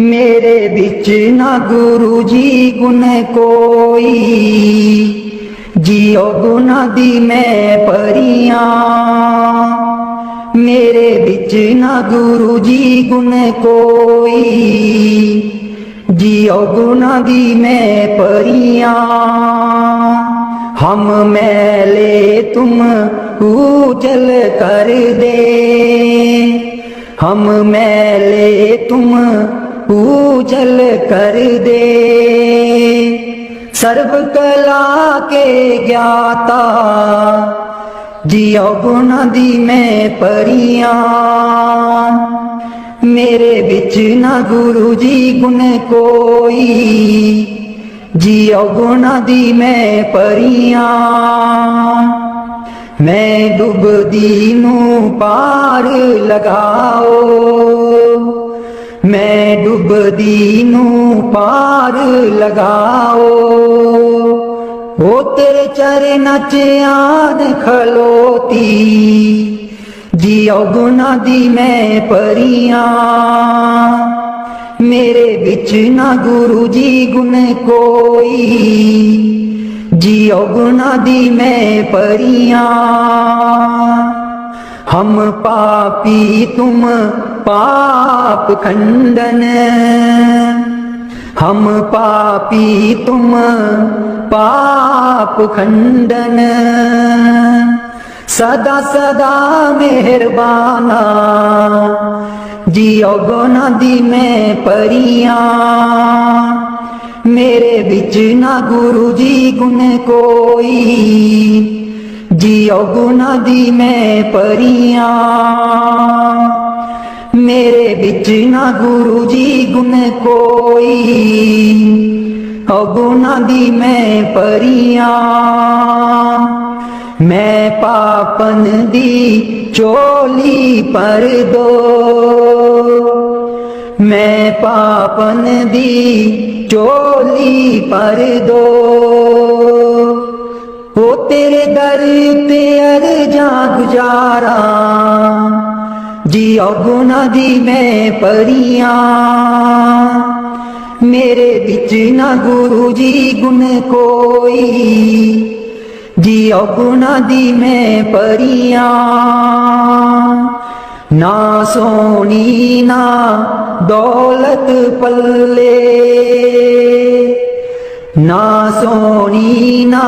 मेरे बिच ना गुरु जी गुण कोई, जियो गुना दी मैं परियां। मेरे बिच ना गुरु जी गुण कोई, जियो गुना दी मैं परियां। हम मैले तुम उजल कर दे, हम मैले तुम उजल कर दे। सर्व कला के ज्ञाता, जियो गुना दी मैं परियां। मेरे बिच ना गुरु जी गुण कोई, जियो गुना दी मैं परियां। मैं डुबदी नू पार लगाओ, मैं डुबदी नू पार लगाओ। ओ तेरे चरना च आन खलोती, जियो गुना दी मैं परियां। मेरे बिच ना गुरु जी गुण कोई, जियो गुना दी मैं परियां। हम पापी तुम पाप खंडन, हम पापी तुम पाप खंडन। सदा सदा मेहरबाना, जियो गुना दी मैं परियां। मेरे बिच ना गुरु जी गुण कोई, जियो गुना दी मैं परियां। मेरे बिच ना गुरु जी गुण कोई, गुना दी मैं परियां। मैं पापन दी चोली पर दो, मैं पापन दी चोली पर दो। ओ तेरे दर पे अर्जा गुजारा, जियो गुना दी मैं परियां। मेरे बिच ना गुरु जी गुण कोई, जियो गुना दी मैं परियां। ना सोनी ना दौलत पल्ले, ना सोनी ना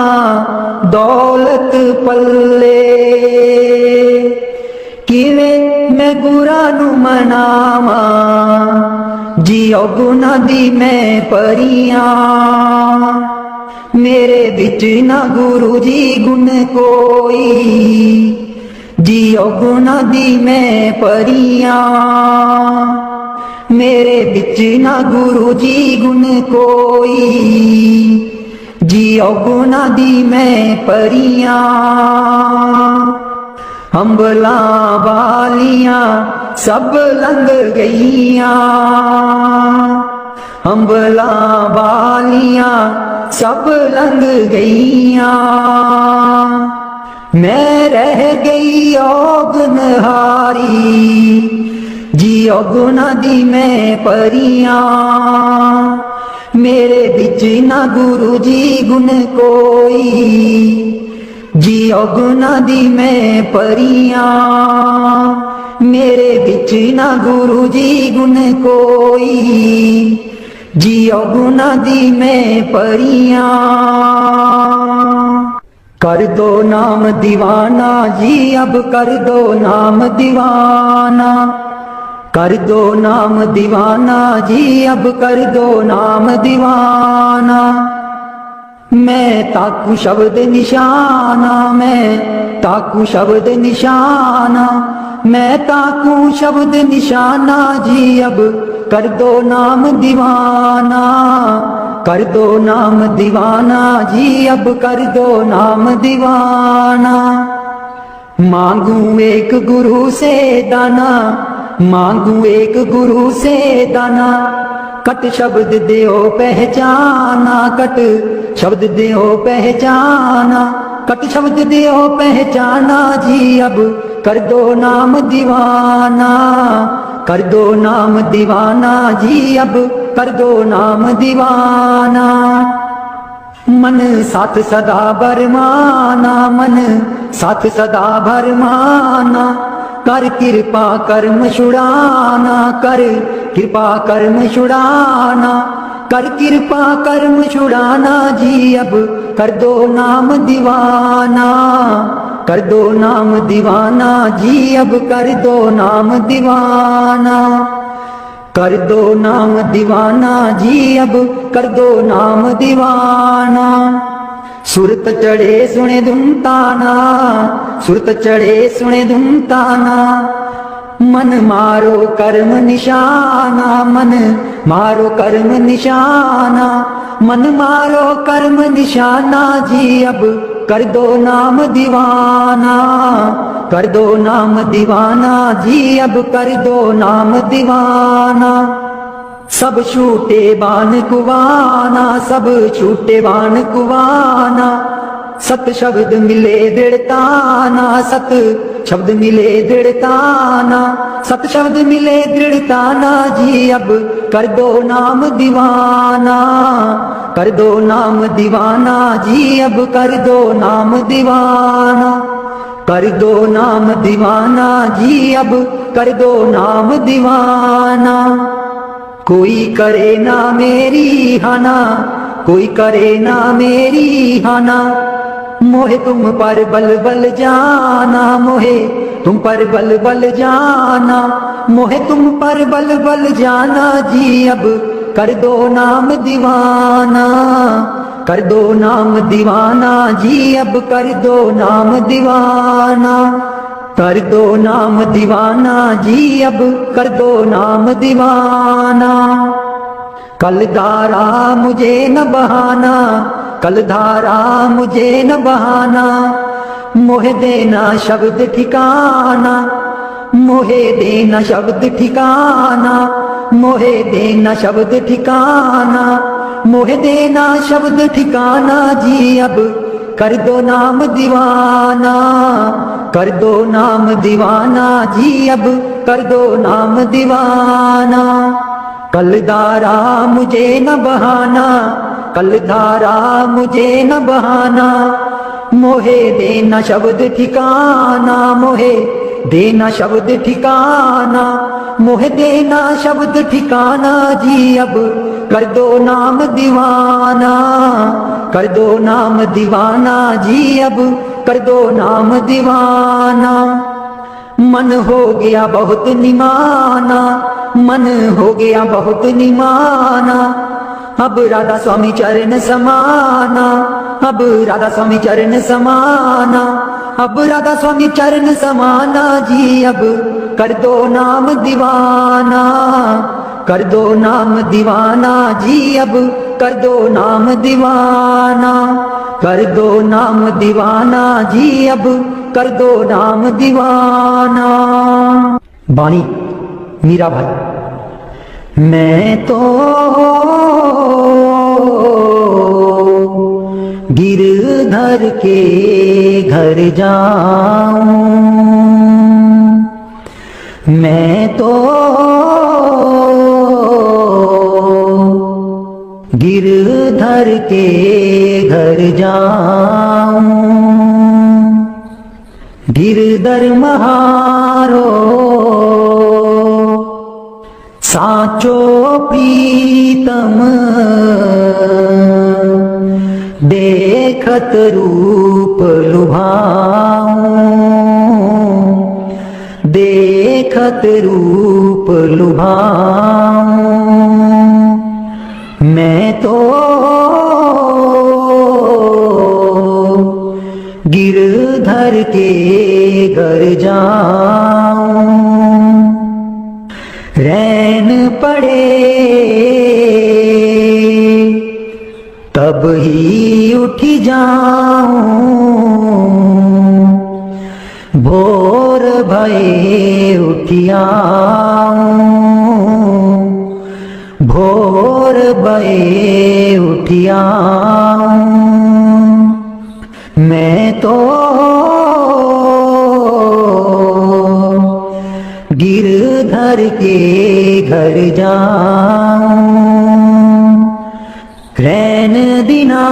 दौलत पल्ले। किवें मैं गुरा नू मनावा, जियो गुना दी मैं परियां। मेरे बिच ना गुरु जी गुण कोई, जियो गुना दी मैं परियां। मेरे बिच ना गुरु जी गुण कोई, जियो गुना दी मैं परियां। अंबला वालियां सब लंघ गईयां, अंबला वालियां सब लंघ गईयां। मैं रह गई औगनहारी, जियो गुना दी मैं परियां। मेरे बिच ना गुरु जी गुण कोई, जियो गुना दी मैं परियां। मेरे बिच ना गुरु जी गुण कोई, जियो गुना दी मैं परियां। कर दो नाम दीवाना जी, अब कर दो नाम दीवाना। कर दो नाम दीवाना जी, अब कर दो नाम दीवाना। मैं ताकू शब्द निशाना, मैं ताकू शब्द निशाना। मैं ताकू शब्द निशाना जी, अब कर दो नाम दीवाना। कर दो नाम दीवाना जी, अब कर दो नाम दीवाना। मांगू एक गुरु से दाना, मांगू एक गुरु से दाना। कट शब्द देओ पहचाना, कट शब्द देओ पहचाना। कट शब्द देओ पहचाना जी, अब कर दो नाम दीवाना, कर दो नाम दीवाना जी अब कर दो नाम दीवाना। मन साथ सदा भरमाना, मन साथ सदा भरमाना, कर कृपा कर्म छुड़ाना, कर कृपा कर्म छुड़ाना, कर कृपा कर्म छुड़ाना जी अब कर दो नाम दीवाना, कर दो नाम दीवाना जी अब कर दो नाम दीवाना, कर दो नाम दीवाना जी अब कर दो नाम दीवाना। सुरत चढ़े सुने धुमताना, सुरत चढ़े सुने धुमताना, मन मारो कर्म निशाना, मन मारो कर्म निशाना, मन मारो कर्म निशाना जी अब कर दो नाम दीवाना, कर दो नाम दीवाना जी अब कर दो नाम दीवाना। सब छूटे बान कुवाना, सब छूटे बान कुवाना, सत शब्द मिले दृढ़ताना, सत शब्द मिले दृढ़ताना, सत शब्द मिले दृढ़ताना जी अब कर दो नाम दीवाना, कर दो नाम दीवाना जी अब कर दो नाम दीवाना, कर दो नाम दीवाना जी अब कर दो नाम दीवाना। कोई करे ना मेरी हाना, कोई करे ना मेरी हाना, मोहे तुम पर बल बल जाना, मोहे तुम पर बल बल जाना, मोहे तुम पर बल बल जाना जी अब कर दो नाम दीवाना, कर दो नाम दीवाना जी अब कर दो नाम दीवाना, कर दो नाम दीवाना जी अब कर दो नाम दीवाना। कल धारा मुझे न बहाना, कल धारा मुझे न बहाना, मोहे देना शब्द ठिकाना, मोहे देना शब्द ठिकाना, मोहे देना शब्द ठिकाना, मोहे देना शब्द ठिकाना जी अब कर दो नाम दीवाना, कर दो नाम दीवाना जी अब कर दो नाम दीवाना। कल धारा मुझे न बहाना, कल धारा मुझे न बहाना, मोहे देना शब्द ठिकाना, मोहे देना शब्द ठिकाना, मोहे देना शब्द ठिकाना जी अब कर दो नाम दीवाना, कर दो नाम दीवाना जी अब कर दो नाम दीवाना। मन हो गया बहुत निमाना, मन हो गया बहुत निमाना, अब राधा स्वामी चरण समाना, अब राधा स्वामी चरण समाना, अब राधा स्वामी चरण समाना जी अब कर दो नाम दीवाना, कर दो नाम दीवाना जी अब कर दो नाम दीवाना, कर दो नाम दीवाना जी अब कर दो नाम दीवाना। बानी मीरा भाई। मैं तो गिरधर के घर जाऊं, मैं तो गिरधर के घर जाऊं, गिरधर महारो साचो प्रीतम, देखत रूप लुभाऊं, देखत रूप लुभाऊं, मैं तो गिरधर के घर जाऊं, रैन पड़े तब ही उठ जाऊं, भोर भये उठ आऊं, भोर भये उठ आऊं, मैं तो धर के घर जाऊं, रैन दिना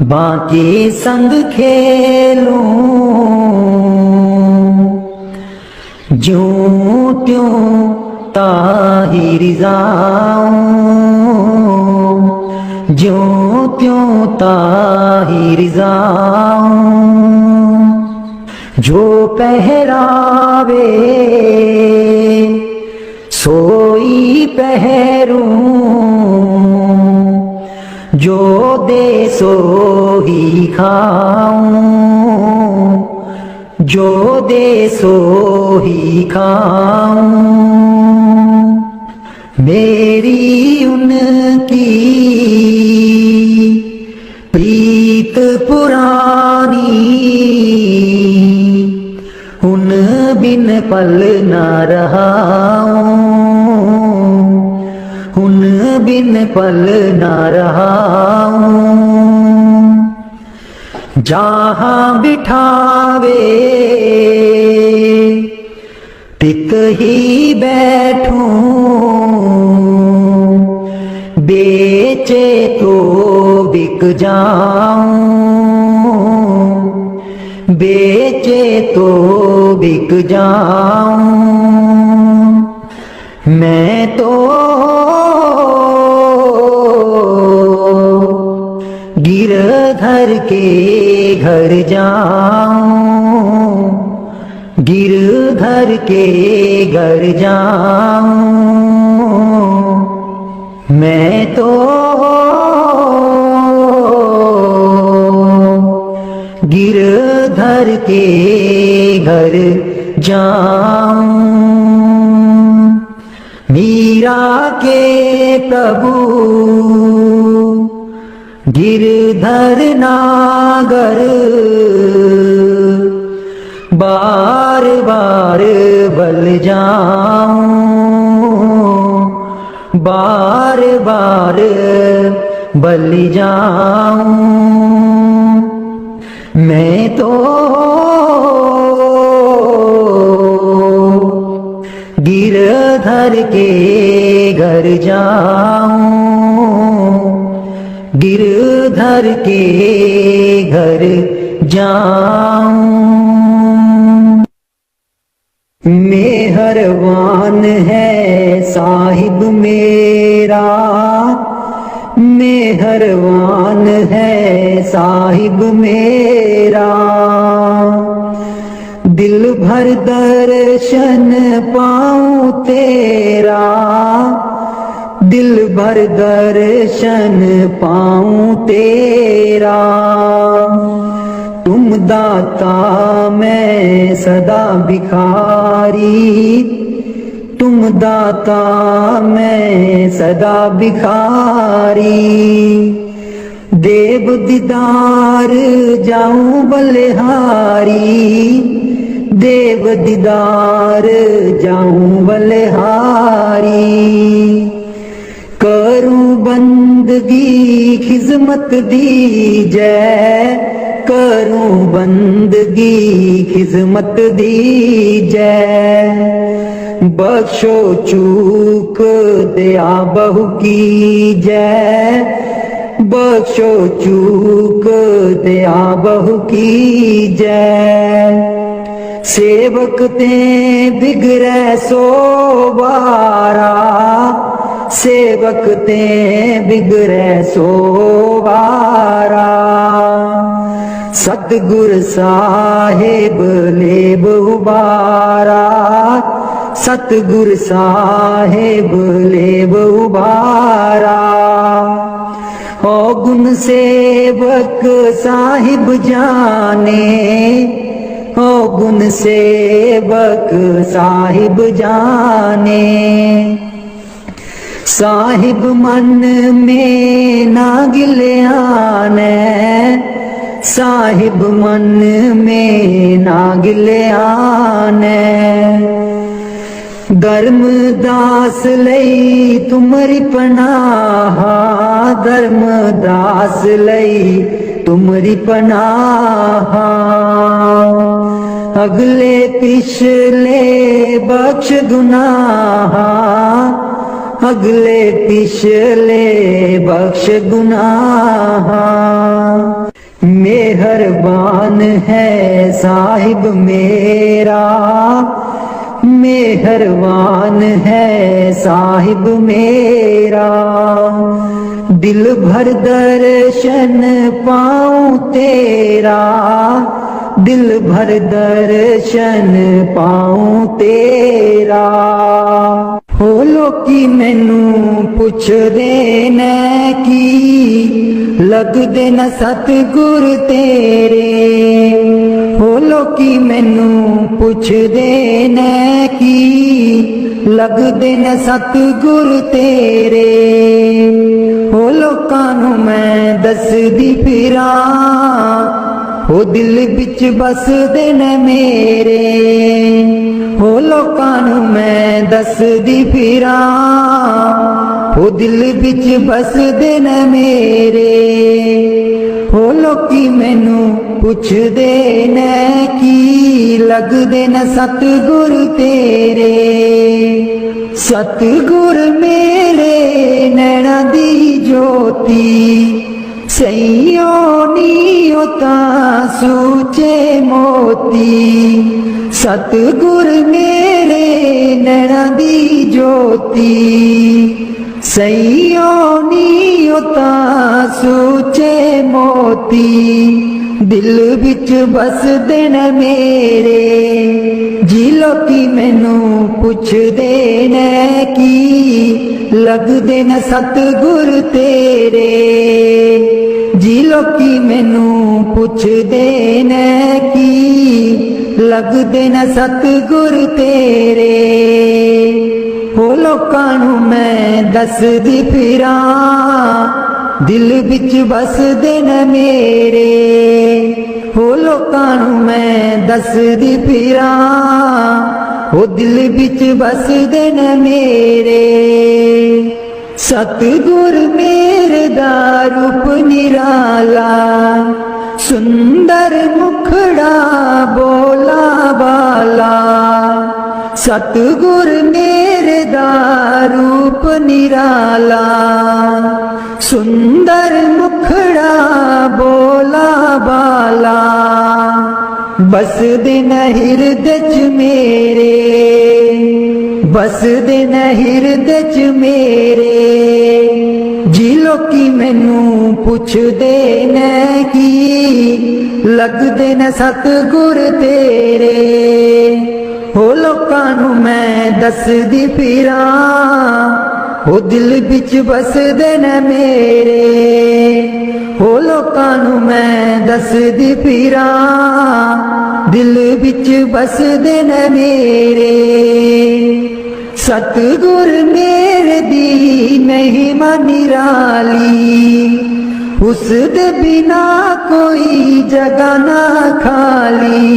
बाकी संग खेलूं, ज्यों त्यों ताहिर जाऊं, ज्यों त्यों ताहिर जाऊं। जो पहरावे सोई पहरूं, जो दे सो ही खाऊं, जो दे सो ही खाऊं। मेरी उनकी प्रीत पुरानी, उन बिन पल न रहाऊं, उन बिन पल न रहाऊं। जहाँ बिठावे टिक ही बैठूं, बेचे तो बिक जाऊं, बेचे तो बिक जाऊं। मैं तो गिरधर के घर जाऊं, गिरधर के घर जाऊं। मैं तो गिरधर के घर जाऊं। मीरा के प्रभु गिरधर नागर, बार बार बल जाऊं, बार बार बल जाऊं। मैं तो गिरधर के घर जाऊं, गिरधर के घर जाऊं। मेहरबान है साहिब मेरा, मेहरबान है साहिब मेरा। दिल भर दर्शन पाऊं तेरा, दिल भर दर्शन पाऊं तेरा। तुम दाता मैं सदा भिखारी, तुम दाता मैं सदा भिखारी। देव दीदार जाऊं बलिहारी, देव दीदार जाऊं बलिहारी। करूं बंदगी खिजमत दीजै, करूं बंदगी खिजमत दीजै। बख्शो चूक दया बहु कीजै, बख्शो चूक दया बहु कीजै। सेवक ते बिगड़ै सो बारा, सेवक ते बिगड़ै सो बारा। सतगुर साहिब लेब उबारा, सतगुर साहिब लेब उबारा। ओ गुण सेवक साहिब जाने, ओ गुण सेवक साहिब जाने। साहिब मन में ना गिल्याने, साहिब मन में ना गिल्याने। धर्मदास लई तुमरी पनाह, धर्मदास लई तुमरी पनाह। अगले पिछले बख्श गुनाह, अगले पिछले बख्श गुनाह। मेहरबान है साहिब मेरा, मेहरबान है साहिब मेरा। दिल भर दर्शन पाऊं तेरा, दिल भर दर्शन पाऊं तेरा। हो लोकी मैनू पुछदे ने की, लगदे न सतगुर तेरे। हो लोकी मैनू पुछदे ने की, लगदे न सतगुर तेरे। हो लोकां नू मैं दसदी फिरां, हो दिल बिच बसदे ने मेरे। हो लोकां नू मैं दसदी फिरां, हो दिल बिच बसदे ने मेरे। हो लोकी मैनू पुछदे ने की, लगदे न सतगुर तेरे। सतगुर मेरे नैना दी ज्योति, सैयो नीओ तां सूचे मोती। सतगुर मेरे नैना दी ज्योति, सैयो नीओ तां सूचे मोती। दिल बिच बसदे न मेरे, जी लोकी मैनू पुछदे ने की, लगदे न सतगुर तेरे। जी लोकी मैनू पुछदे ने की, लगदे न सतगुर तेरे। हो लोकां नू मैं दसदी फिरां, दिल बिच बसदे न मेरे। हो लोकां नू मैं दसदी फिरां, हो दिल बिच बसदे न मेरे। सतगुर मेरे दा रूप निराला, सुंदर मुखड़ा बोला बाला। सतगुर मेरे दा रूप निराला, सुंदर मुखड़ा बोला बाला। बसदे न हिरदे च मेरे, बसदे न हिरदे च मेरे। जी लोकी मैनू पुछदे ने की, लगदे न सतगुर तेरे। हो लोकां नू मैं दसदी फिरां, हो दिल बिच बसदे न मेरे। हो लोकां नू मैं दसदी फिरां, दिल बिच बसदे न मेरे। सतगुर मेरे दी महिमा निराली, उस दे बिना कोई जगह ना खाली।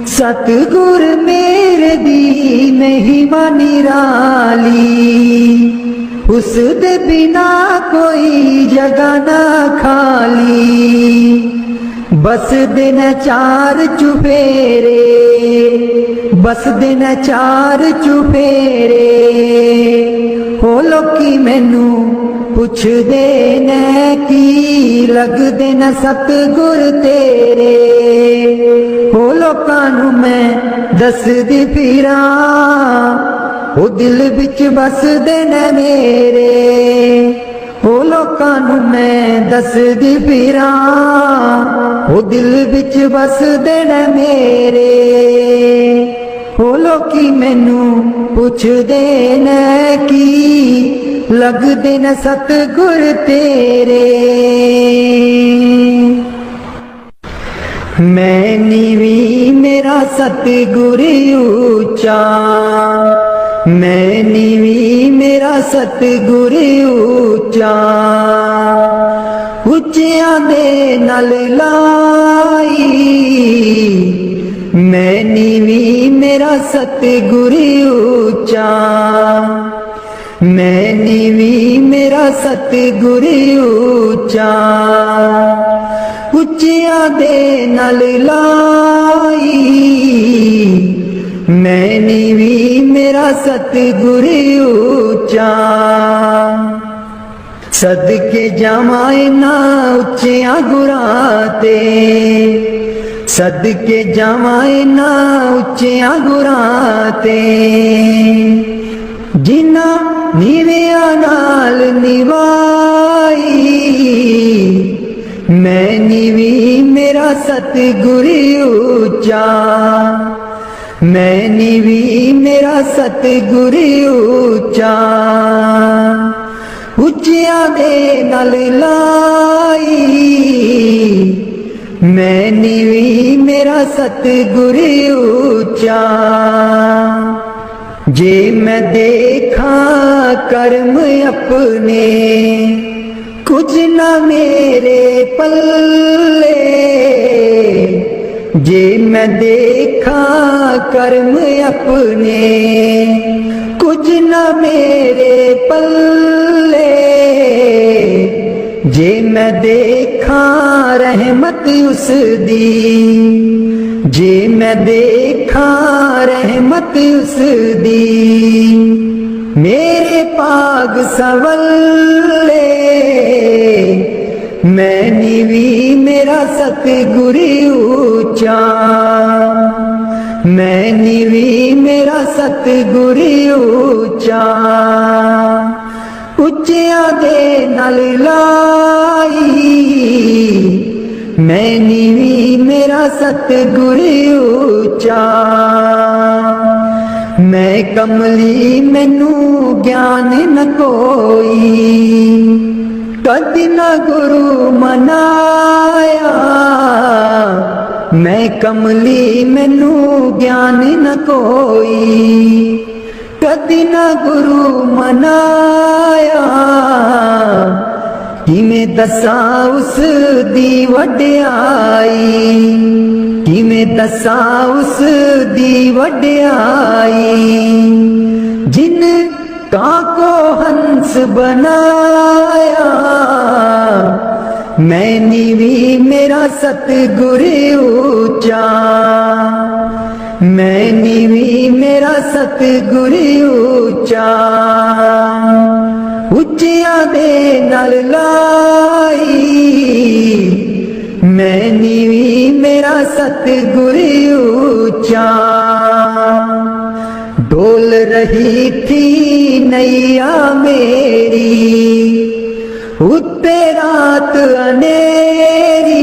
सतगुर मेरे दी महिमा निराली, उस दे बिना कोई जगह ना खाली। बस दिन चार चुफेरे, बस दिन चार चुफेरे। हो लोकी मैनू पुछदे ने की, लगदे न सतगुर तेरे। हो लोकां नू मैं दसदी फिरां, हो दिल बिच बसदे न मेरे। हो लोकां नू मैं दसदी फिरां, हो दिल बिच बसदे न मेरे। हो लोकी मैनू पुछदे ने की, लगदे न सतगुर तेरे। मैं नीवी मेरा सतगुर ऊंचा, मैं नीवी मेरा सतगुर ऊंचा। ਉੱਚਿਆਂ ਦੇ ਨਾਲ ਲਾਈ, ਮੈਂ ਨੀਵੀਂ ਮੇਰਾ ਸਤਿਗੁਰ ਉੱਚਾ। ਮੈਂ ਨੀਵੀਂ ਮੇਰਾ ਸਤਿਗੁਰ ਉੱਚਾ। ਉੱਚਿਆਂ ਦੇ ਨਾਲ ਲਾਈ ਮੈਂ ਨੀਵੀਂ ਮੇਰਾ ਸਤਿਗੁਰ ਉੱਚਾ ਸਦਕੇ ਜਾਵਾਂ ਇਹਨਾਂ ਉੱਚਿਆਂ ਗੁਰਾਂ ਤੇ ਸਦਕੇ ਜਾਵਾਂ ਇਹਨਾਂ ਉੱਚਿਆਂ ਗੁਰਾਂ ਤੇ ਜਿਨ੍ਹਾਂ ਨੀਵਿਆਂ ਨਾਲ ਨਿਵਾਈ ਮੈਂ ਨੀਵੀਂ ਮੇਰਾ ਸਤਿਗੁਰ ਉੱਚਾ ਮੈਂ ਨੀਵੀਂ ਮੇਰਾ ਸਤਿਗੁਰ ਉੱਚਾ ਉੱਚਿਆਂ ਦੇ ਨਾਲ ਲਾਈ ਮੈਂ ਨੀਵੀਂ ਮੇਰਾ ਸਤਿਗੁਰ ਉੱਚਾ ਜੇ ਮੈਂ ਦੇਖਾਂ ਕਰਮ ਆਪਣੇ ਕੁਝ ਨਾ ਮੇਰੇ ਪੱਲੇ ਜੇ ਮੈਂ ਦੇਖਾਂ ਕਰਮ ਆਪਣੇ ਕੁਝ ਨਾ ਮੇਰੇ ਪੱਲੇ ਜੇ ਮੈਂ ਦੇਖਾਂ ਰਹਿਮਤ ਉਸ ਦੀ ਜੇ ਮੈਂ ਦੇਖਾਂ ਰਹਿਮਤ ਉਸ ਦੀ ਮੇਰੇ ਪਾਗ ਸਵੱਲੇ ਮੈਂ ਨੀਵੀਂ ਮੇਰਾ ਸਤਿਗੁਰ ਉੱਚਾ ਮੈਂ ਨੀਵੀਂ ਮੇਰਾ ਸਤਿਗੁਰ ਉੱਚਾ ਉੱਚਿਆਂ ਦੇ ਨਾਲ ਲਾਈ ਮੈਂ ਨੀਵੀਂ ਮੇਰਾ ਸਤਿਗੁਰ ਉੱਚਾ ਮੈਂ ਕਮਲੀ ਮੈਨੂੰ ਗਿਆਨ ਨ ਕੋਈ ਕਦੀ ਨਾ ਗੁਰੂ ਮਨਾਇਆ ਮੈਂ ਕਮਲੀ ਮੈਨੂੰ ਗਿਆਨ ਨ ਕੋਈ ਕਦੀ ਨਾ ਗੁਰੂ ਮਨਾਇਆ ਕਿਵੇਂ ਦੱਸਾਂ ਉਸ ਦੀ ਵਡਿਆਈ ਕਿਵੇਂ ਦੱਸਾਂ ਉਸ ਦੀ ਵਡਿਆਈ ਜਿਨ ਕਾਂ ਕੋ ਹੰਸ ਬਣਾਇਆ ਮੈਂ ਨੀਵੀਂ ਮੇਰਾ ਸਤਿਗੁਰ ਉੱਚਾ ਮੈਂ ਨੀਵੀਂ ਮੇਰਾ ਸਤਿਗੁਰ ਉੱਚਾ ਉੱਚਿਆਂ ਦੇ ਨਾਲ ਲਾਈ ਮੈਂ ਨੀਵੀਂ ਮੇਰਾ ਸਤਿਗੁਰ ਉੱਚਾ ਡੋਲ ਰਹੀ ਥੀ ਨੈया ਮੇਰੀ ਉੱਤੇ ਰਾਤ ਅਨੇਰੀ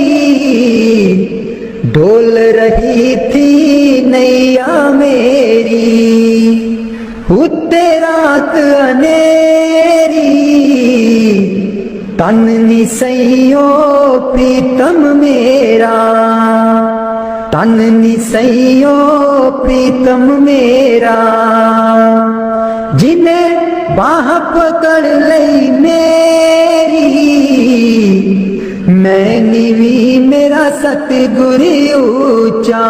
ਡੋਲ ਰਹੀ ਥੀ ਨੈया ਮੇਰੀ ਉੱਤੇ ਰਾਤ ਅਨੇਰੀ ਤਨ ਨੀ ਸਈਓ ਪ੍ਰੀਤਮ ਮੇਰਾ ਤਨ ਨੀ ਸਈਓ ਪ੍ਰੀਤਮ ਮੇਰਾ ਜਿਨੇ ਬਾਹ ਪਕੜ ਲਈ ਮੇਰੀ ਮੈਂ ਨੀਵੀਂ ਮੇਰਾ ਸਤਿਗੁਰ ਉੱਚਾ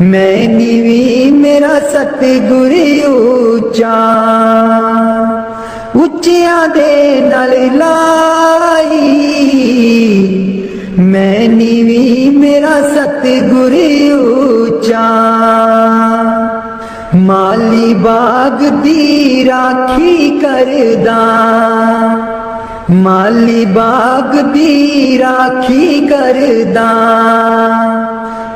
ਮੈਂ ਨੀਵੀਂ ਮੇਰਾ ਸਤਿਗੁਰ ਉੱਚਾ ਉੱਚਿਆਂ ਦੇ ਨਾਲ ਲਾਈ ਮੈਂ ਨੀਵੀਂ ਮੇਰਾ ਸਤਿਗੁਰ ਉੱਚਾ ਮਾਲੀ ਬਾਗ ਦੀ ਰਾਖੀ ਕਰਦਾ ਮਾਲੀ ਬਾਗ ਦੀ ਰਾਖੀ ਕਰਦਾ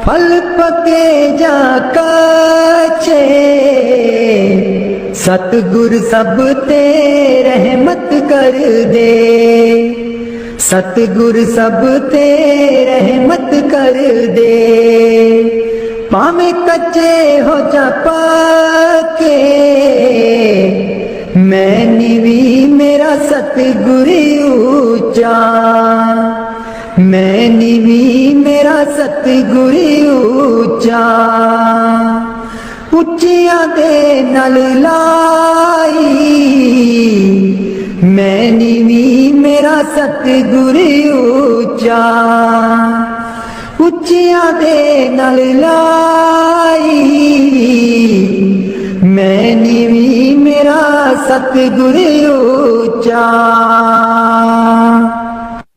ਫਲ ਪਕੇ ਜਾ ਕੱਚੇ ਸਤਿਗੁਰ ਸਭ ਤੇ ਰਹਿਮਤ ਕਰ ਦੇ ਸਤਿਗੁਰ ਸਭ ਤੇ ਰਹਿਮਤ ਕਰ ਦੇ ਭਾਵੇਂ ਕੱਚੇ ਹੋ ਜਾ ਪੱਕੇ ਮੈਂ ਨੀਵੀਂ ਮੇਰਾ ਸਤਿਗੁਰ ਉੱਚਾ ਮੈਂ ਨੀਵੀਂ ਮੇਰਾ ਸਤਿਗੁਰ ਉੱਚਾ ਉੱਚਿਆਂ ਦੇ ਨਾਲ ਲਾਈ ਮੈਂ ਨੀਵੀਂ ਮੇਰਾ ਸਤਿਗੁਰ ਉੱਚਾ ਉੱਚਿਆਂ ਦੇ ਨਾਲ ਲਾਈ ਮੈਂ ਨੀਵੀਂ ਮੇਰਾ ਸਤਿਗੁਰ ਉੱਚਾ।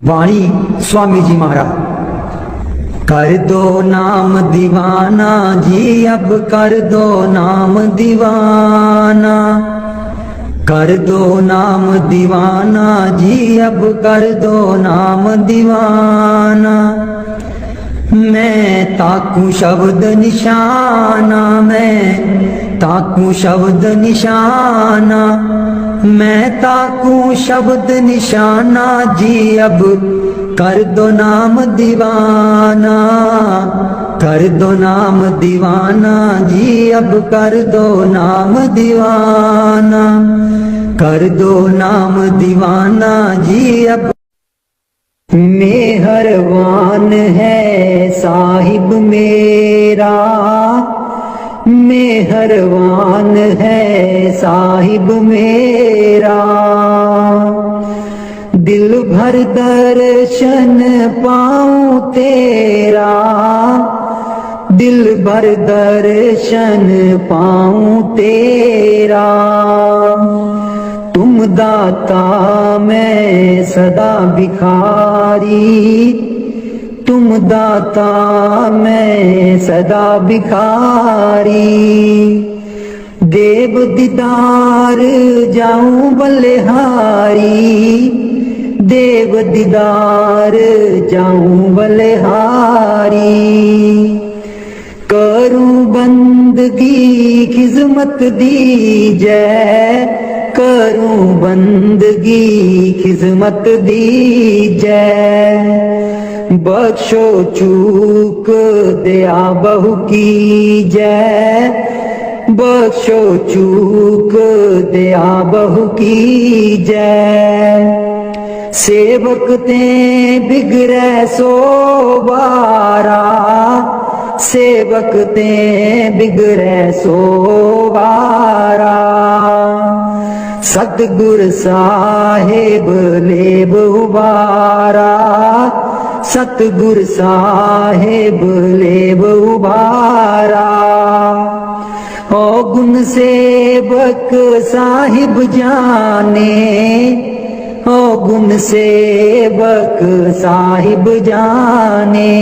वाणी स्वामी जी महाराज। कर दो नाम दीवाना जी, अब कर दो नाम दीवाना, कर दो नाम दीवाना जी, अब कर दो नाम दीवाना। मैं ताकू शब्द निशाना, मैं ताकू शब्द निशाना, मैं ताकू शब्द निशाना जी, अब कर दो नाम दीवाना, कर दो नाम दीवाना जी, अब कर दो नाम दीवाना, कर दो नाम दीवाना जी अब। मेहरबान है साहिब मेरा, मेहरबान है साहिब मेरा, दिल भर दर्शन पाऊं तेरा, दिल भर दर्शन पाऊं तेरा। तुम दाता मैं सदा भिखारी, तुम दाता मैं सदा भिखारी। देव दीदार जाऊं बलिहारी, देव दीदार जाऊं बलिहारी। करूं बंदगी खिजमत दीजै, करूं बंदगी खिजमत दीजै। बख्शो चूक दया बहु कीजै, बख्शो चूक दया बहु कीजै। सेवक ते बिगड़े सो वारा, सेवक ते बिगड़े सो वारा। सतगुर साहेब लेब उबारा, सतगुर साहेब लेब उबारा। ओ गुण सेवक साहिब जाने, ओ गुण सेवक साहिब जाने।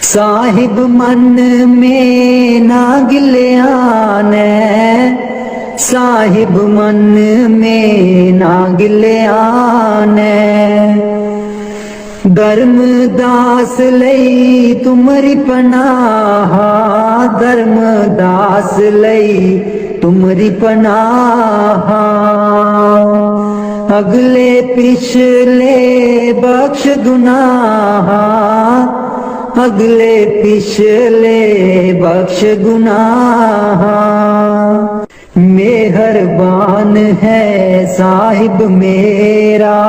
साहिब मन में ना गिल्याने, साहिब मन में ना गिल्याने। धर्मदास लई तुमरी पनाह, धर्मदास लई तुमरी पनाह। अगले पिछले बख्श गुनाह, अगले पिछले बख्श गुनाह। मेहरबान है साहिब मेरा,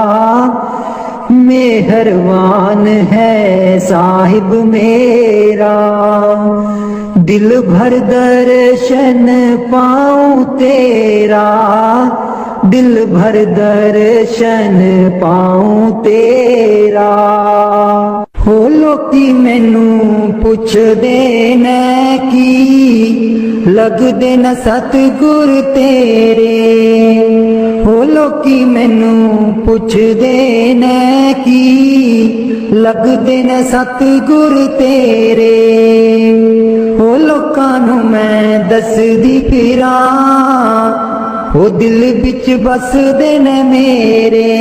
मेहरबान है साहिब मेरा। दिल भर दर्शन पाऊं तेरा, दिल भर दर्शन पाऊं तेरा। हो लोकी मैनू पुछदे ने की लगदे न सतगुर तेरे। हो लोकी मैनू पुछदे ने की लगदे न सतगुर तेरे। हो लोकां नू मैं दसदी फिरां, हो दिल बिच बसदे ने मेरे।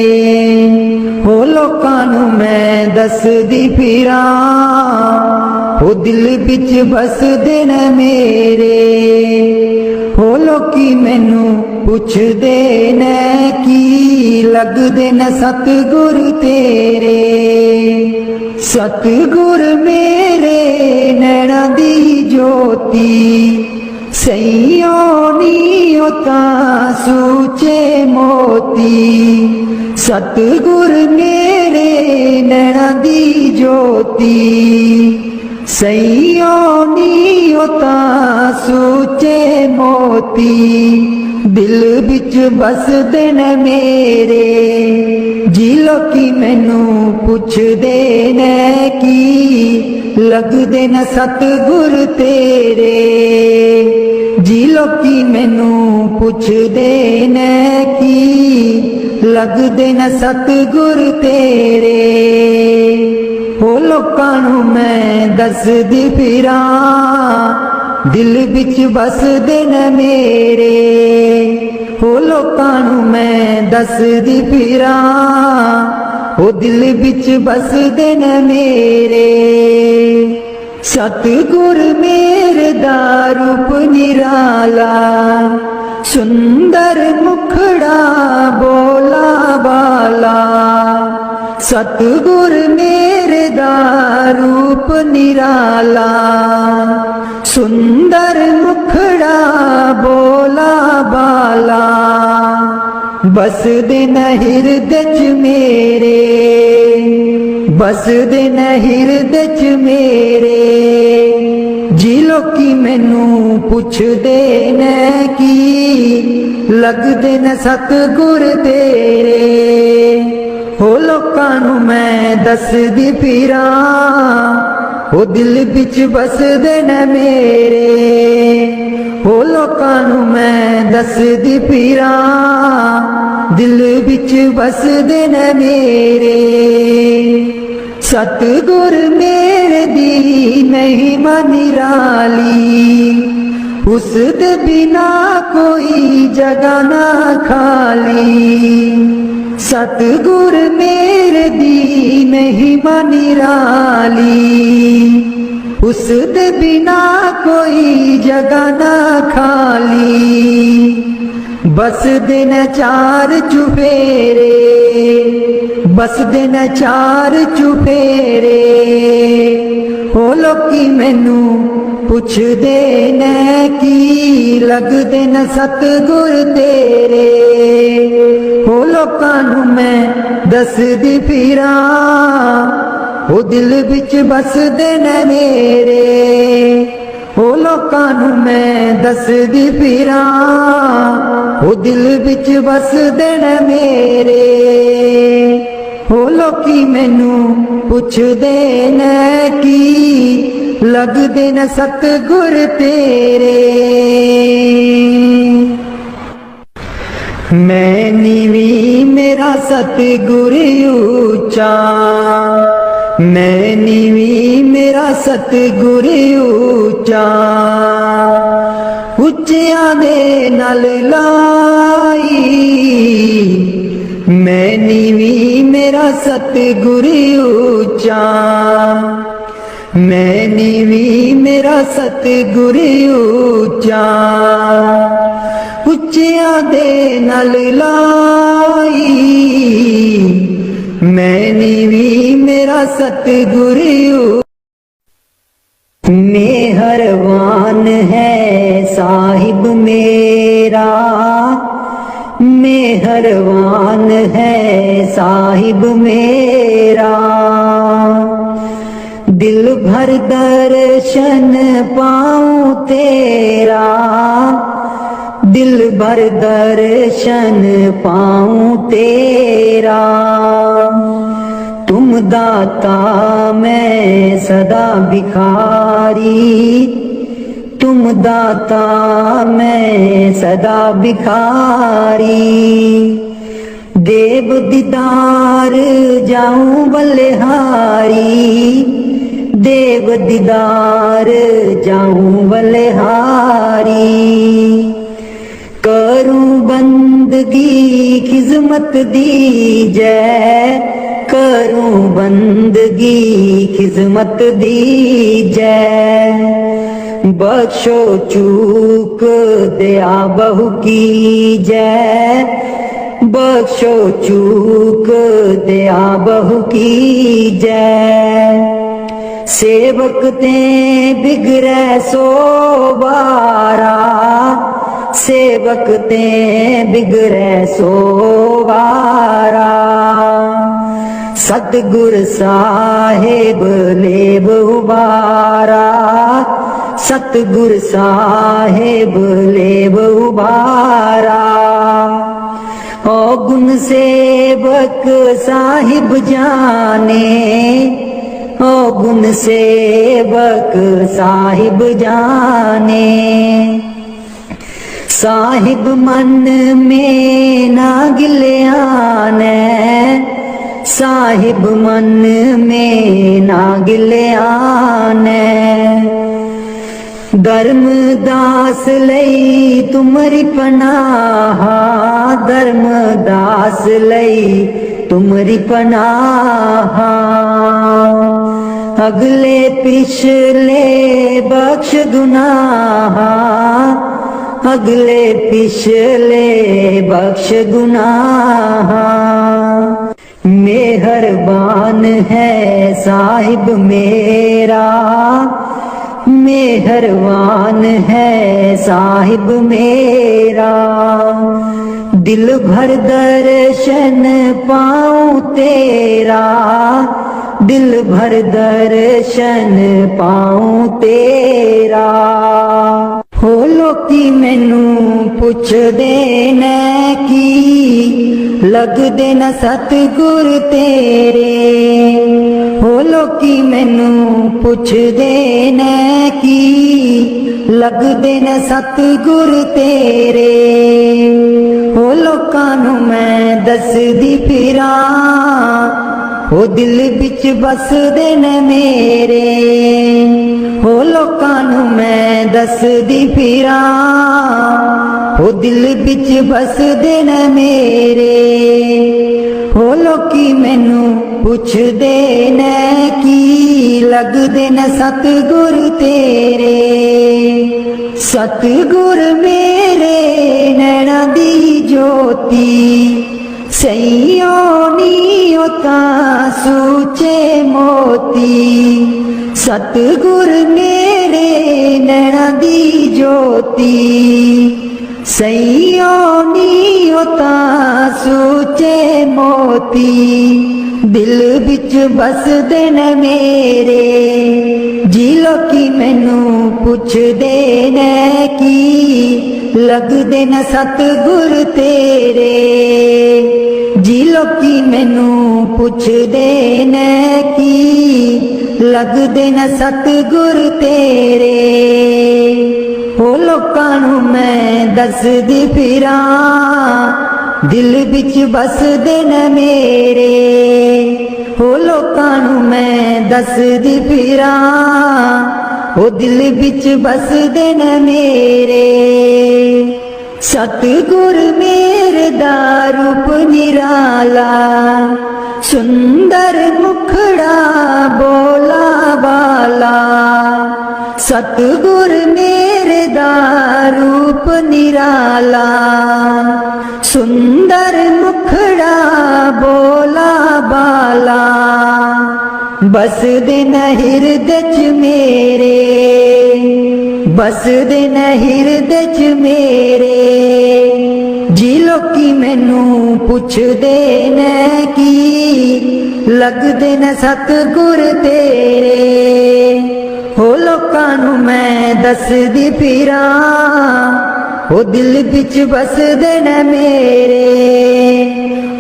हो लोकां नू मैं दसदी फिरां, हो दिल बिच बसदे ने मेरे। हो लोकी मैनू पुछदे ने की लगदे न सतगुर तेरे। सतगुर मेरे नैना दी ज्योति, सैयों नी तां सूचे मोती। सतगुर मेरे नैना दी ज्योति, सैयों नी तां सूचे मोती। दिल बिच बसदे ने मेरे, जी लोकी मैनू पुछदे ने की लगदे न सतगुर तेरे। जी लोकी मैनू पुछदे ने की लगदे न सतगुर तेरे। ओ लोकां नूं मैं दसदी फिरां, दिल विच बसदे न मेरे। ओ लोकां नूं मैं दसदी फिरां, ओ दिल विच बसदे न मेरे। सतगुर मेरे दा रूप निराला, सुंदर मुखड़ा बोला बाला। सतगुर मेरे दा रूप निराला, सुंदर मुखड़ा बोला बाला। बसदे न हिरदे च मेरे, बसदे न हिरदे च मेरे। जी लोकी मैनू पुछदे न की, लगदे न सतगुर तेरे। हो लोकां नूं मैं दसदी फिरां, ओ दिल विच बसदे न मेरे। हो लोकां नूं मैं दसदी फिरां, दिल विच बसदे न मेरे। सतगुर मेरे दी महिमा निराली, उस दे बिना कोई जगह ना खाली। सतगुर मेरे दी महिमा निराली, उस दे बिना कोई जगह ना खाली। बसदे न चार चुफेरे, बसदे न चार चुफेरे। हो लोकी मैनू पुछदे न की, लगदे न सतगुर तेरे। हो लोकां नूं मैं दसदी फिरां, ओ दिल विच बसदे न मेरे। हो लोकां नूं मैं दसदी फिरां, ओ दिल विच बसदे न मेरे। हो लोकी मैनू पुछदे न की, लगदे न सतगुर तेरे। मैं नीवी मेरा सतगुर ऊंचा, मैं नीवी मेरा सतगुर ऊंचा। उच्चियां दे नाल लाई, मैं नीवी मेरा सतगुर ऊंचा। मैं नीवी मेरा सतगुर ऊंचा। उच्चियां दे नाल लाई, मैं नीवी मेरा सतगुर। मेहरबान है साहिब मेरा, मेहरबान है साहिब मेरा। दिल भर दर्शन पाऊं तेरा, दिल भर दर्शन पाऊं तेरा। तुम दाता मैं सदा भिखारी, तुम दाता मैं सदा भिखारी। देव दीदार जाऊं बलिहारी, देव दीदार जाऊं बलिहारी। करूं बंदगी खिजमत दीजै, करूं बंदगी खिजमत दीजै। बख्शो चूक दया बहु कीजै, बख्शो चूक दया बहु कीजै। सेवक ते बिगड़ै सो बारा, सेवक ते बिगड़ै सो बारा। सतगुर साहेब लेब उबारा, सतगुर साहेब लेब उबारा। ओ गुण सेवक साहिब जाने, ओ गुण सेवक साहिब जाने। साहिब मन में ना गिलिया ने, साहिब मन में ना गिलिया ने। धर्मदास लई तुमरी पनाह, धर्मदास लई तुमरी पनाह। अगले पिछले बख्श गुनाह, अगले पिछले बख्श गुनाह। मेहरबान है साहिब मेरा, मेहरबान है साहिब मेरा। दिल भर दर्शन पाऊं तेरा, दिल भर दर्शन पाऊं तेरा। हो लोकी मैनू पुछदे ने की, लगदे न सतगुर तेरे। हो लोकी मैनू पुछदे ने की, लगदे न सतगुर तेरे। हो लोकां नू मैं दसदी फिरां, हो दिल बिच बसदे ने मेरे। हो लोकां नू मैं दसदी फिरां, हो दिल बिच बसदे ने मेरे। हो लोकी मैनू पुछदे ने की, लगदे न सतगुर तेरे। सतगुर मेरे नैना दी ज्योति, सैयो नीओ तां सूचे मोती। सतगुर मेरे नैना दी ज्योति, सैयो नीओ तां सूचे मोती। दिल बिच बसदे ने मेरे, जी लोकी मैनू पुछदे ने की, लगदे न सतगुर तेरे। जी लोकी मैनू पुछदे ने की, लगदे न सतगुर तेरे। हो लोकां नू मैं दसदी फिरां, दिल बिच बसदे न मेरे। हो लोकां नू मैं दसदी फिरां, हो दिल बिच बसदे न मेरे। सतगुर मेरे दा रूप निराला, सुंदर मुखड़ा बोला वाला। सतगुर मेरे दा रूप निराला, सुंदर मुखड़ा बोला बाला। बसदे न हिरदे च मेरे, बसदे न हिरदे च मेरे। जी लोकी मैनू पुछदे ने की, लगदे न सतगुर तेरे। हो लोकां नू मैं दसदी फिरां, हो दिल बिच बसदे न मेरे।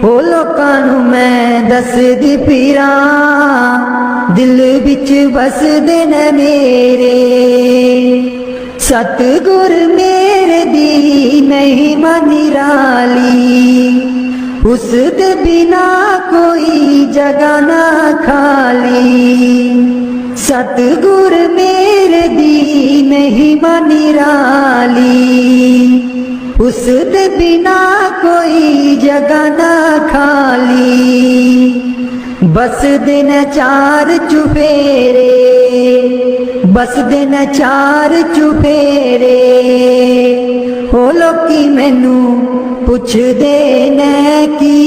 हो लोकां नू मैं दसदी फिरां, दिल बिच बसदे न मेरे। सतगुर मेरे दी महिमा निराली, उस दे बिना कोई जगह ना खाली। सतगुर मेरे दी महिमा निराली, उस दे बिना कोई जगह ना खाली। बसदे न चार चुफेरे, बसदे न चार चुफेरे। हो लोकी मैनू पुछदे ने की,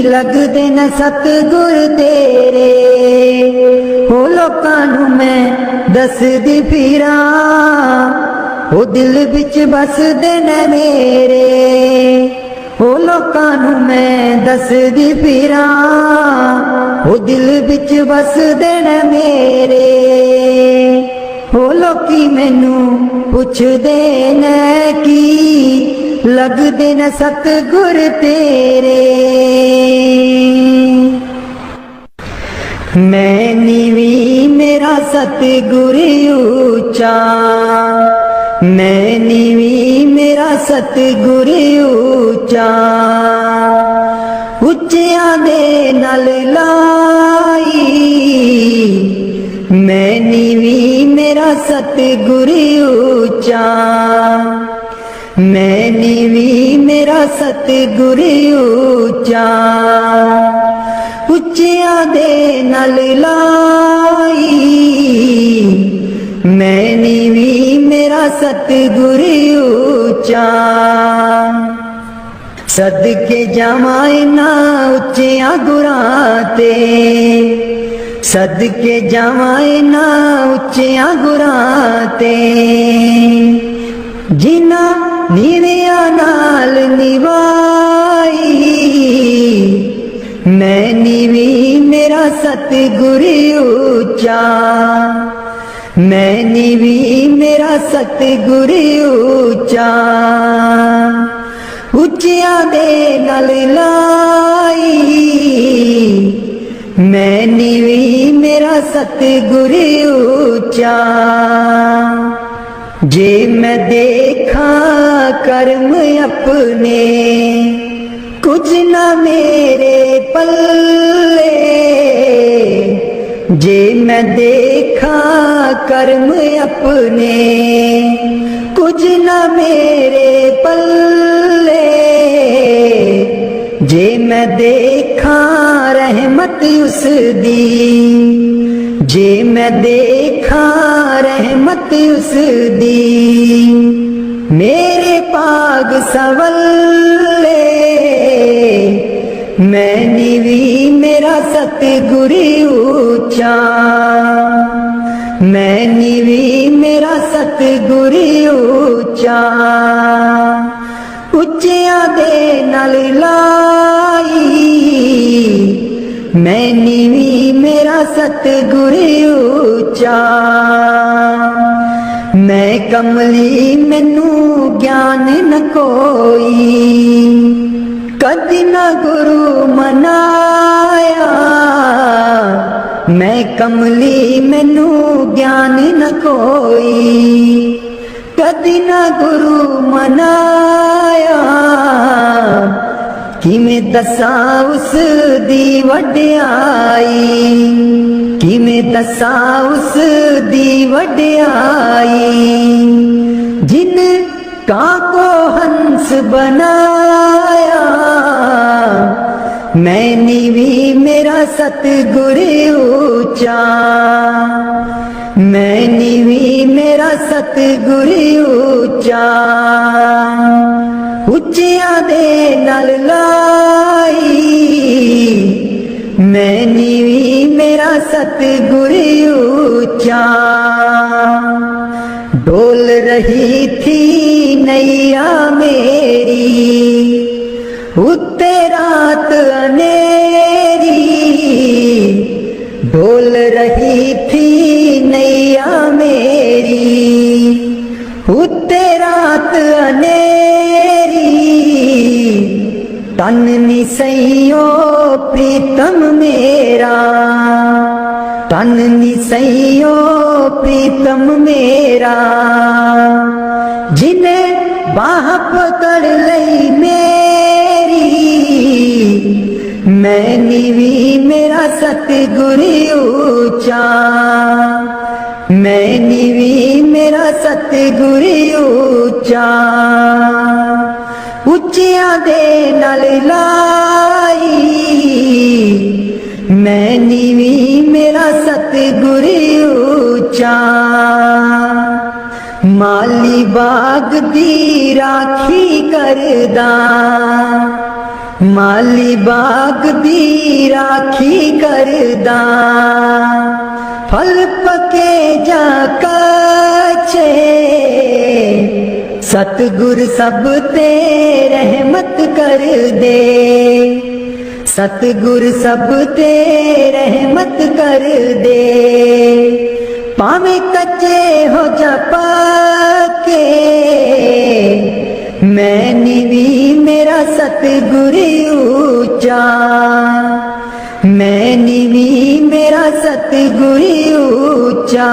लगदे न सतगुर तेरे। हो लोकां नू मैं दसदी फिरां, हो दिल बिच बसदे न मेरे। हो लोकां नू मैं दसदी फिरां, हो दिल बिच बसदे न मेरे। हो लोकी मैनू पुछदे ने की, लगदे न सतगुर तेरे। मैं नीवी मेरा सतगुर ऊंचा, मैं नीवी मेरा मेरा सतगुर ऊंचा, ਉੱਚਿਆਂ ਦੇ ਨਾਲ ਲਾਈ, ਮੈਂ ਨੀਵੀਂ ਮੇਰਾ ਸਤਿਗੁਰ ਉੱਚਾ, ਮੈਂ ਨੀਵੀਂ ਮੇਰਾ ਸਤਿਗੁਰ ਉੱਚਾ, ਉੱਚਿਆਂ ਦੇ ਨਾਲ ਲਾਈ, ਮੈਂ ਨੀਵੀਂ ਮੇਰਾ ਸਤਿਗੁਰ ਉੱਚਾ। सदके जावां इन्हां उच्चियां गुरां ते, सदके जावां इन्हां उच्चियां गुरां ते, जिन्हां नीवियां नाल निभाई, मैं नीवीं मेरा सतगुर ऊंचा, मैं नीवीं मेरा सतगुर ऊंचा, ਉੱਚਿਆਂ ਦੇ ਨਾਲ ਲਾਈ, ਮੈਂ ਨੀਵੀਂ ਮੇਰਾ ਸਤਿਗੁਰ ਉੱਚਾ। ਜੇ ਮੈਂ ਦੇਖਾਂ ਕਰਮ ਆਪਣੇ, ਕੁਝ ਨਾ ਮੇਰੇ ਪੱਲੇ, ਜੇ ਮੈਂ ਦੇਖਾਂ ਕਰਮ ਆਪਣੇ, ਕੁਝ ਨਾ ਮੇਰੇ ਪੱਲੇ, ਜੇ ਮੈਂ ਦੇਖਾਂ ਰਹਿਮਤ ਉਸ ਦੀ, ਜੇ ਮੈਂ ਦੇਖਾਂ ਰਹਿਮਤ ਉਸ ਦੀ, ਮੇਰੇ ਭਾਗ ਸਵੱਲੇ, ਮੈਂ ਨੀਵੀਂ ਮੇਰਾ ਸਤਿਗੁਰ ਉੱਚਾ, ਮੈਂ ਨੀਵੀਂ ਮੇਰਾ ਸਤਿਗੁਰ ਉੱਚਾ, ਉੱਚਿਆਂ ਦੇ ਨਾਲ ਲਾਈ, ਮੈਂ ਨੀਵੀਂ ਮੇਰਾ ਸਤਿਗੁਰ ਉੱਚਾ। ਮੈਂ ਕਮਲੀ ਮੈਨੂੰ ਗਿਆਨ ਨ ਕੋਈ, ਕਦੀ ਨਾ ਗੁਰੂ ਮਨਾਇਆ, ਮੈਂ ਕਮਲੀ ਮੈਨੂੰ ਗਿਆਨ ਨ ਕੋਈ, ਕਦੀ ਨਾ ਗੁਰੂ ਮਨਾਇਆ, ਕਿਵੇਂ ਦੱਸਾਂ ਉਸ ਦੀ ਵਡਿਆਈ, ਕਿਵੇਂ ਦੱਸਾਂ ਉਸ ਦੀ ਵਡਿਆਈ, ਜਿਨ ਕਾਂ ਕੋ ਹੰਸ ਬਣਾਇਆ, ਮੈਂ ਨੀਵੀਂ ਮੇਰਾ ਸਤਿਗੁਰ ਉੱਚਾ, ਮੈਂ ਨੀਵੀਂ ਮੇਰਾ ਸਤਿਗੁਰ ਉੱਚਾ, ਉੱਚਿਆਂ ਦੇ ਨਾਲ ਲਾਈ, ਮੈਂ ਨੀਵੀਂ ਮੇਰਾ ਸਤਿਗੁਰ ਉੱਚਾ। ਡੋਲ ਰਹੀ ਥੀ ਨੈया ਮੇਰੀ, ਉੱਤੇ ਰਾਤ ਅਨੇਰੀ, ਡੋਲ ਰਹੀ ਥੀ ਨੈया ਮੇਰੀ, ਉੱਤੇ ਰਾਤ ਅਨੇਰੀ, ਤਨ ਨੀ ਸਈਓ ਪ੍ਰੀਤਮ ਮੇਰਾ, ਤਨ ਨੀ ਸਈਓ ਪ੍ਰੀਤਮ ਮੇਰਾ, ਜਿਨੇ ਬਾਹ ਪਕੜ ਲਈ ਮੇਰੀ, ਮੈਂ ਨੀਵੀਂ ਮੇਰਾ ਸਤਿਗੁਰ ਉੱਚਾ, ਮੈਂ ਨੀਵੀਂ ਮੇਰਾ ਸਤਿਗੁਰ ਉੱਚਾ, ਉੱਚਿਆਂ ਦੇ ਨਾਲ ਲਾਈ, ਮੈਂ ਨੀਵੀਂ ਮੇਰਾ ਸਤਿਗੁਰ ਉੱਚਾ। ਮਾਲੀ ਬਾਗ ਦੀ ਰਾਖੀ ਕਰਦਾ, ਮਾਲੀ ਬਾਗ ਦੀ ਰਾਖੀ ਕਰਦਾ, ਫਲ ਪਕੇ ਜਾ ਕੱਚੇ, ਸਤਿਗੁਰ ਸਭ ਤੇ ਰਹਿਮਤ ਕਰ ਦੇ, ਸਤਿਗੁਰ ਸਭ ਤੇ ਰਹਿਮਤ ਕਰ ਦੇ, ਭਾਵੇਂ ਕੱਚੇ ਹੋ ਜਾ ਪੱਕੇ, ਮੈਂ ਨੀਵੀਂ ਮੇਰਾ ਸਤਿਗੁਰ ਉੱਚਾ, ਮੈਂ ਨੀਵੀਂ ਮੇਰਾ ਸਤਿਗੁਰ ਉੱਚਾ,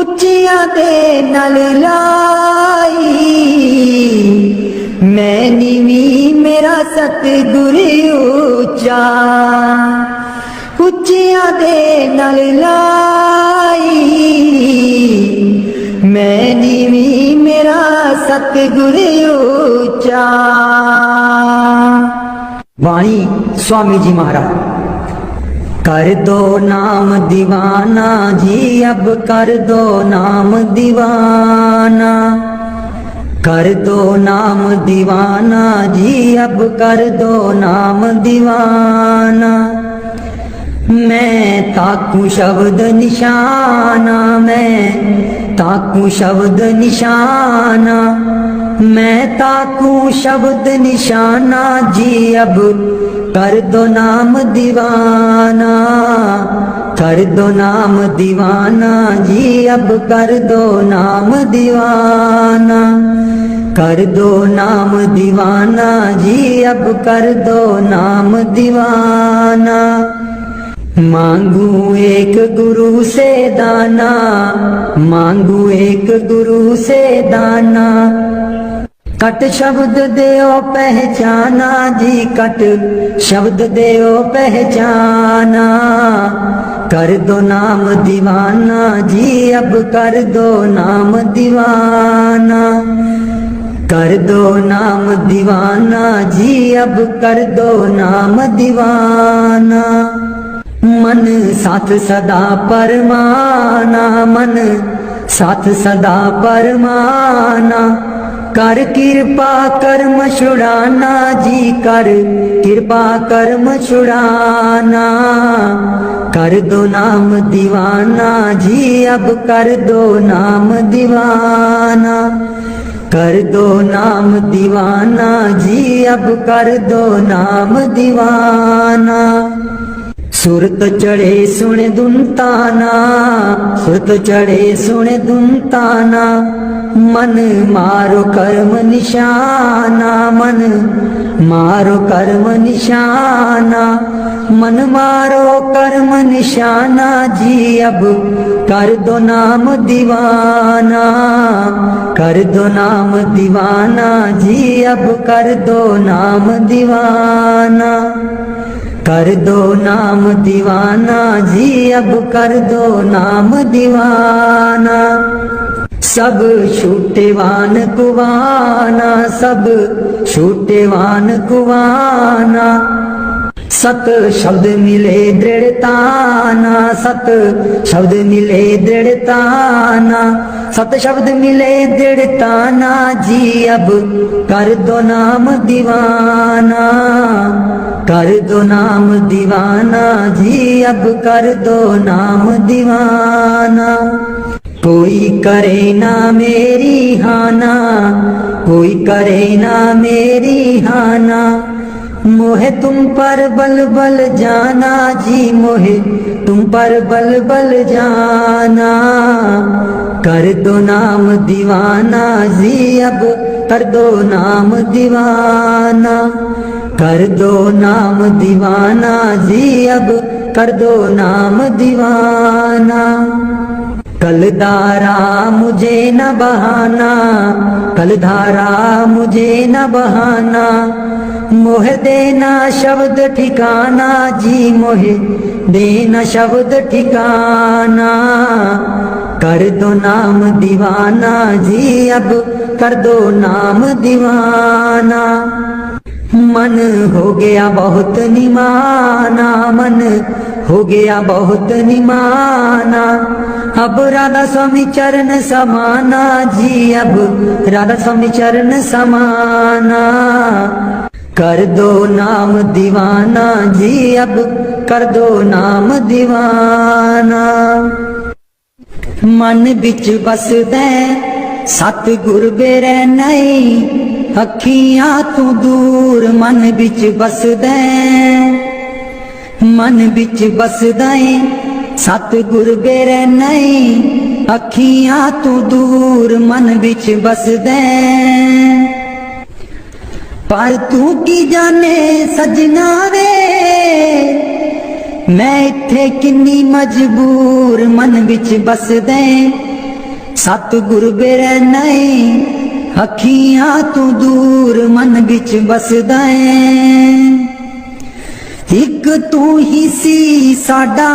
ਉੱਚੀਆਂ ਦੇ ਨਾਲ ਲਾਈ मैं नीवी मेरा सतगुर ऊंचा ਉੱਚੀਆਂ ਦੇ ਨਾਲ ਲਾਈ मैं नीवी मेरा सतगुर ऊंचा। वाणी स्वामी जी महाराज। कर दो नाम दीवाना जी अब कर दो नाम दीवाना, कर दो नाम दीवाना जी अब कर दो नाम दीवाना। मैं ताकू शब्द निशाना, मैं ताकू शब्द निशाना, मैं ताकू शब्द निशाना जी अब कर दो नाम दीवाना, कर दो नाम दीवाना जी अब कर दो नाम दीवाना, कर दो नाम दीवाना जी अब कर दो नाम दीवाना। मांगू एक गुरु से दाना, मांगू एक गुरु से दाना, कट शब्द देओ पहचाना जी कट शब्द देओ पहचाना। कर दो नाम दीवाना जी अब कर दो नाम दीवाना, कर दो नाम दीवाना जी अब कर दो नाम दीवाना। मन साथ सदा परमाना, मन साथ सदा परमाना, कर कृपा कर्म छुड़ाना जी कर कृपा कर्म छुड़ाना। कर दो नाम दीवाना जी अब कर दो नाम दीवाना, कर दो नाम दीवाना जी अब कर दो नाम दीवाना। सुरत चढ़े सुन दुनताना, सुरत चढ़े सुन दुनताना, मन मारो कर्म निशाना, मन मारो कर्म निशाना, मन मारो कर्म निशाना जी अब कर दो नाम दीवाना, कर दो नाम दीवाना जी अब कर दो नाम दीवाना, कर दो नाम दीवाना जी अब कर दो नाम दीवाना। सब छूटेवान कुवाना, सब छूटेवान कुवाना, सत शब्द मिले दृढ़ताना, सत शब्द मिले दृढ़ताना, सत शब्द मिले दृढ़ताना जी अब कर दो नाम दीवाना, कर दो नाम दीवाना जी अब कर दो नाम दीवाना। कोई करे ना मेरी हाना, कोई करे ना मेरी हाना, मोहे तुम पर बल बल जाना जी मोहे तुम पर बल बल जाना। कर दो नाम दीवाना जी अब कर दो नाम दीवाना, कर दो नाम दीवाना जी अब कर दो नाम दीवाना। कलधारा मुझे न बहाना, कलधारा मुझे न बहाना, मोह देना शब्द ठिकाना जी मोहे देना शब्द ठिकाना। कर दो नाम दीवाना जी अब कर दो नाम दीवाना। मन हो गया बहुत निमाना, मन हो गया बहुत निमाना, अब राधा स्वामी चरण समाना जी अब राधा स्वामी चरण समाना। कर दो नाम दीवाना जी अब कर दो नाम दीवाना। मन बिच बसदे सतगुर बेरै नहीं, अखियां तू दूर मन बिच बसदे, मन बिच बसदे सतगुर बेरै नहीं, अखियां तू दूर मन बिच बसदे। पर तू की जाने सजना वे मैं इत्थे किन्नी मजबूर मन बिच बसदे, सतगुर बेरै नहीं अखियां तू दूर मन बिच बसदा है। एक तू ही सी साडा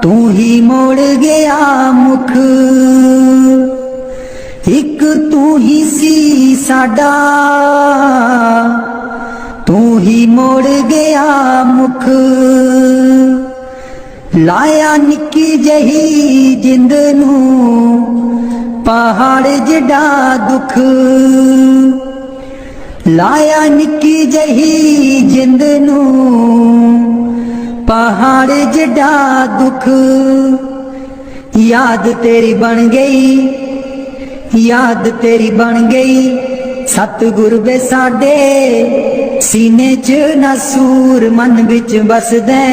तू ही मोड़ गया मुख, एक तू ही सी साडा तू ही मोड़ गया मुख। लाया निक्की जही जिंद नू पहाड़ जिडा दुख, लाया निक्की जही जिंद नू पहाड़ जिडा दुख। याद तेरी बन गई, याद तेरी बन गई सतगुर वे साडे, सीने च नसूर मन बिच बसदा।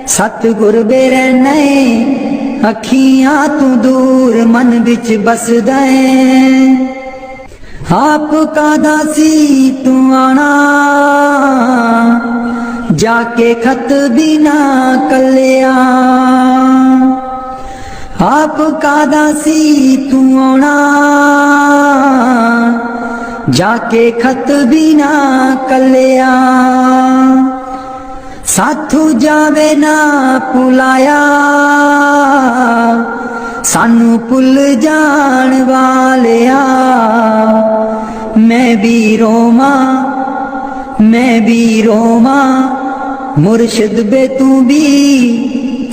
सतगुर बेरै नहीं अखियां तू दूर मन बिच बसदा। आप कादा सी तू आना जाके खत बिना कलिया, आप कादा सी तू आना जाके खत बिना कलिया। साथू जावे ना पुलाया सानू पुल जान वालिया। मैं भी रोमा, मैं भी रोमा मुर्शिद बे तू भी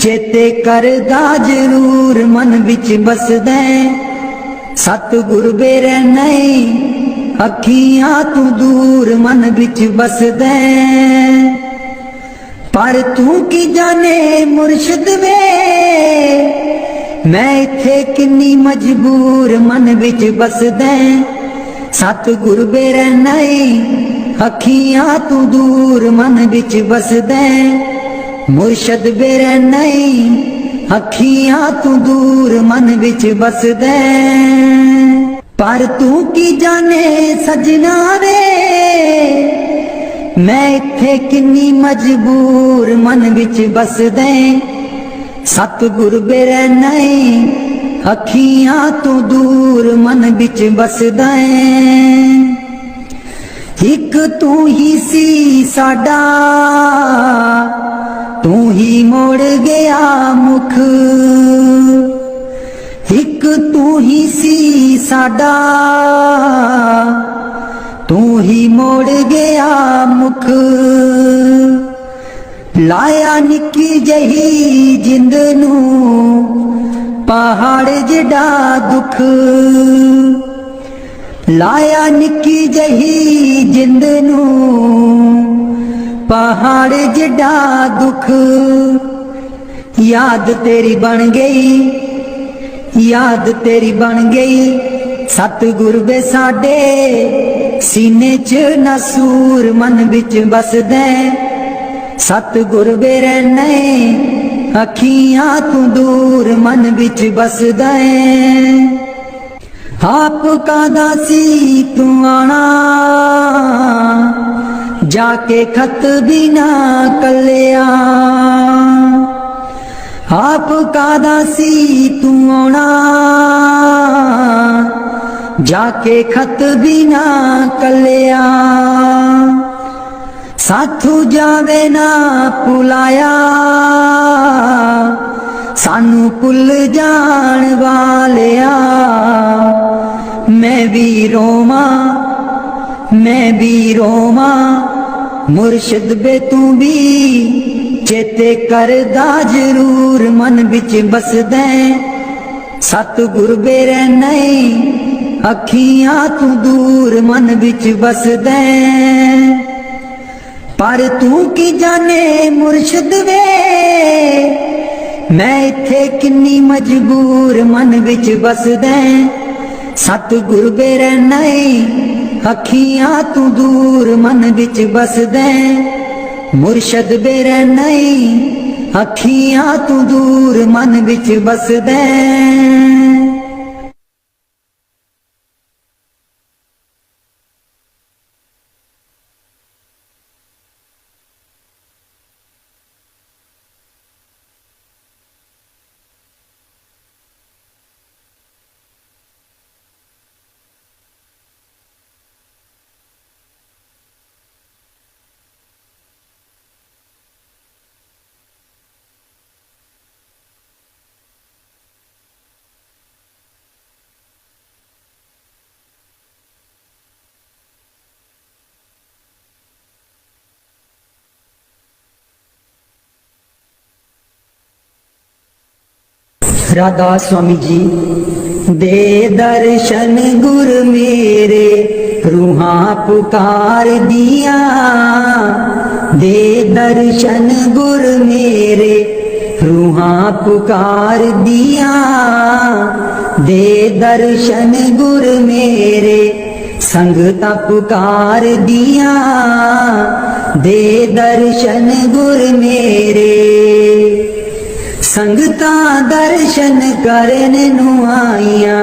चेते करदा जरूर मन बिच बसदा। सतगुर बेरै नहीं अखियां तू दूर मन बिच बसदा। पर तू की जाने मुर्शिद वे मैं इत्थे किन्नी मजबूर मन बिच बसदा। सतगुर बेरै नहीं अखियां तू दूर मन बिच बसदा। मुर्शिद बेरै नहीं अखियां तू दूर मन बिच बसदा। पर तू की जाने सजना वे मैं इत्थे किन्नी मजबूर मन बिच बसदा। सतगुर बेरै नहीं अखियां तू दूर मन बिच बसदा। एक तू ही सी साडा तू ही मोड़ गया मुख, एक तू ही सी साडा तू ही मोड़ गया मुख। लाया निक्की जही जिंद नू पहाड़ जिडा दुख, लाया निक्की जही जिंद नू पहाड़ जिडा दुख। याद तेरी बन गई, याद तेरी बन गई सतगुर वे साडे, सीने च नसूर मन बिच बसदा। सतगुर बेरै नहीं अखियां तू दूर मन बिच बसदा। आप कादा सी तू आना जाके खत बिना कलिया, आप कादा सी तू आना जाके खत बिना कलिया। साथू जावे ना पुलाया सानू पुल जान वालिया। मैं भी रोमा, मैं भी रोमा मुर्शिद बे तू भी चेते करदा जरूर मन बिच बसदा। सतगुर बेरै नहीं अखियां तू दूर मन बिच बसदा। पर तू की जाने मुर्शिद वे मैं इत्थे किन्नी मजबूर मन बिच बसदा। सतगुर बेरै नहीं अखियां तू दूर मन बिच बसदा। मुर्शिद बेरै नहीं अखियां तू दूर मन बिच बसदा। राधा स्वामी जी दे दर्शन गुर मेरे रूहां पुकार दिया, दे दर्शन गुर मेरे रूहां पुकार दिया, दे दर्शन गुर मेरे संगता पुकार दिया, दे दर्शन गुर मेरे संगता दर्शन करने नू आईया,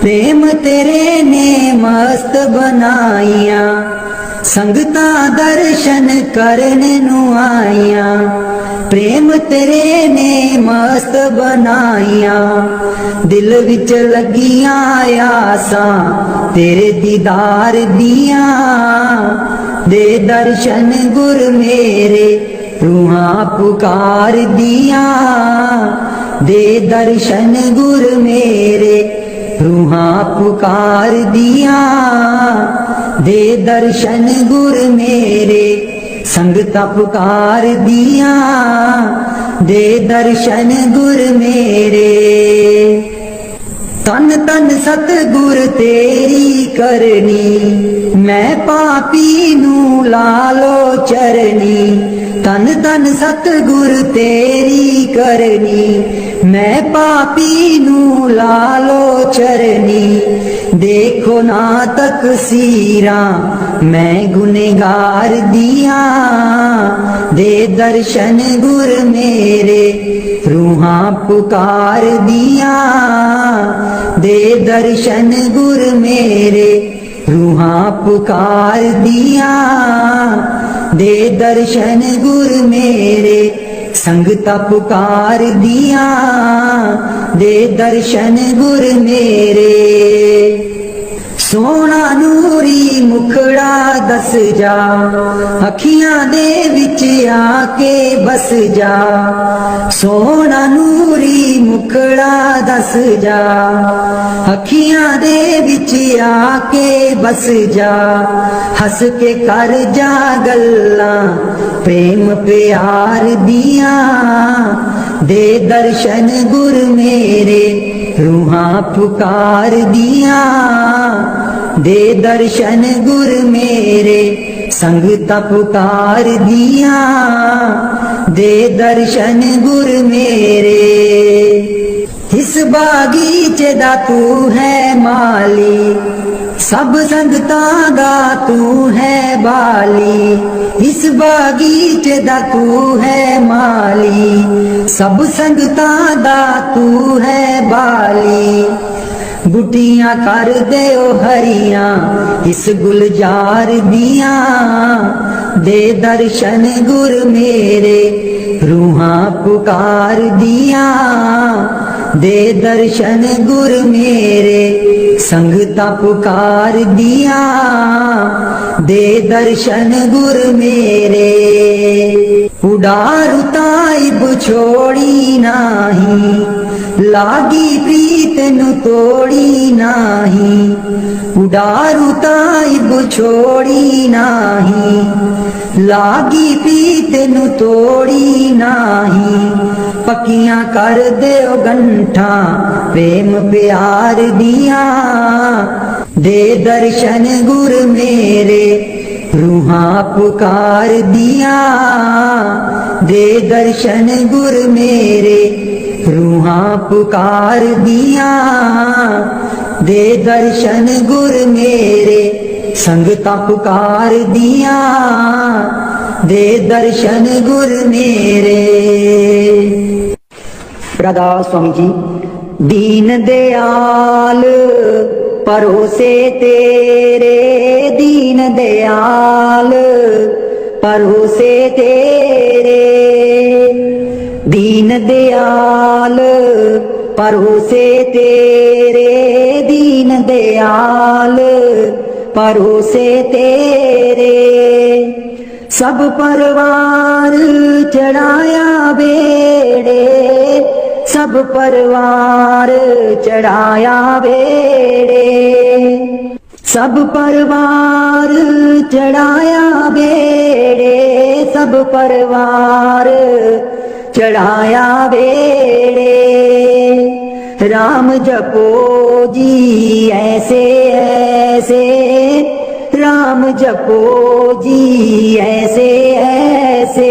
प्रेम तेरे ने मस्त बनाईया, संगता दर्शन करने नू आईया, प्रेम तेरे ने मस्त बनाईया, दिल विच लगिया आसां तेरे दीदार दिया, दे दर्शन गुर मेरे रूहां पुकार दिया, दे दर्शन गुर मेरे रूहां पुकार दिया, दे दर्शन गुर मेरे संगता पुकार दिया, दे दर्शन गुर मेरे तन तन सतगुर तेरी करनी, मैं पापी नू लालो चरनी, तन तन सतगुर तेरी करनी, मैं पापी नू लालो चरनी, देखो ना तकसीरा मैं गुनहगार दिया, दे दर्शन गुर मेरे रूहां पुकार दिया, दे दर्शन गुर मेरे रूहां पुकार दिया, दे दर्शन गुर मेरे संगता पुकार दिया, दे दर्शन गुर मेरे सोना नूरी मुखड़ा दस जा, अखियां दे विच आके बस जा, सोना नूरी मुखड़ा दस जा, अखियां दे विच आके बस जा, हस के कर जा गल्लां प्रेम प्यार दिया, दे दर्शन गुर मेरे रूहां पुकार दिया, दे दर्शन गुर मेरे संगता पुकार दिया, दे दर्शन गुर मेरे इस बागीचे दा तू है माली, सब संगतां दा तू है बाली, इस बागीचे दा तू है माली, सब संगतां दा तू है बाली, बुटियां कर दे ओ हरियां इस गुलजार दिया, दे दर्शन गुर मेरे रूहां पुकार दिया, दे दर्शन गुर मेरे संगता पुकार दिया, दे दर्शन गुर मेरे उडारू ताइब छोड़ी नाही, लागी प्रीत नु तोड़ी नाही, उडारू ताइब छोड़ी नाही, लागी प्रीत नु तोड़ी नाही, पक्कियां कर दे ओ गंठा प्रेम प्यार दिया, दे दर्शन गुर मेरे रूहां पुकार दिया, दे दर्शन गुर मेरे रूहां पुकार दिया, दे दर्शन गुर मेरे संगता पुकार दिया, दे दर्शन गुर मेरे राधा स्वामी जी दीन दयाल परोसे तेरे, दीन दयाल परोसे तेरे, दीन दयाल परोसे तेरे, दीन दयाल परोसे तेरे, सब परवार चढ़ाया बेड़े, सब परवार चढ़ाया बेड़े, सब परवार चढ़ाया बेड़े, सब परवार चढ़ाया बेड़े, राम जपो जी ऐसे ऐसे, राम जपो जी ऐसे ऐसे।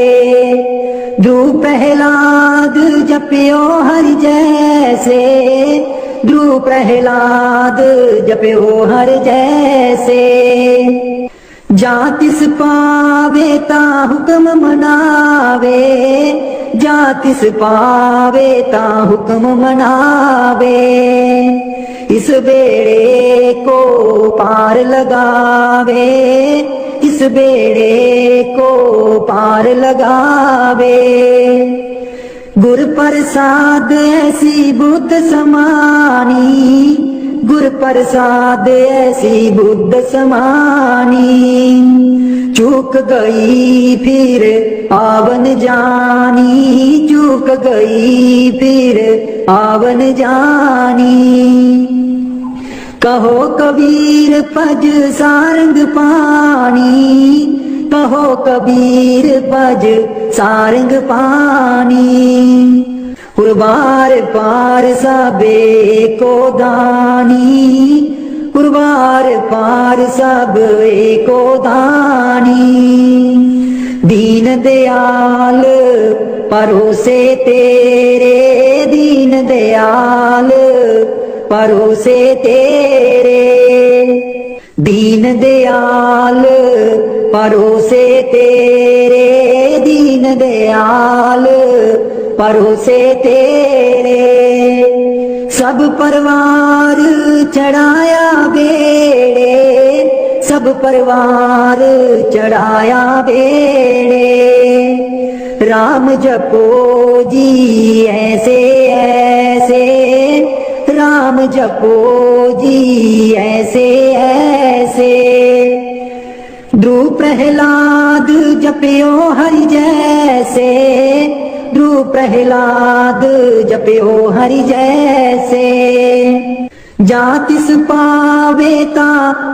ध्रुव प्रहलाद जप्यो हर जैसे, ध्रुव प्रहलाद जप्यो हर जैसे। जा तिस पावे ता हुक्म मनावे, जा तिस पावे ता हुक्म मनावे। इस बेड़े को पार लगावे, इस बेड़े को पार लगावे। गुर प्रसाद ऐसी बुद्ध समानी, गुर प्रसाद ऐसी बुद्ध समानी। चूक गई फिर आवन जानी, चूक गई फिर आवन जानी। कहो कबीर पज सारंग पानी, कहो कबीर पज सारंग पानी। उर्वार पार सबे को दानी, उर्वार पार सब एको दानी। दीन दयाल परोसे तेरे, दीन दयाल परोसे तेरे। दीन दयाल परोसे तेरे, दीन दयाल परोसे तेरे। सब परिवार चढ़ाया बेड़े, सब परिवार चढ़ाया बेड़े। राम जपो जी ऐसे ऐसे, राम जपो जी ऐसे ऐसे। ध्रुव प्रहलाद जप्यो हरि जैसे, ध्रुव प्रहलाद जप्यो हरि जैसे। जा तिस पावे ता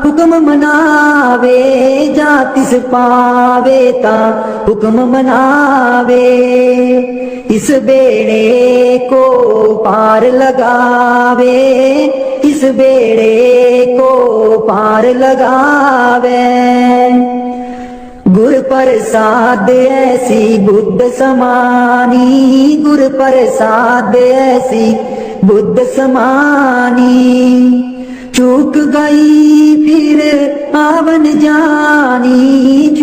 हुक्म मनावे, जा तिस पावे ता हुक्म मनावे। इस बेड़े को पार लगावे, इस बेड़े को पार लगावे। गुर प्रसाद ऐसी बुद्ध समानी, गुर प्रसाद ऐसी बुद्ध समानी। चूक गई फिर आवन जानी,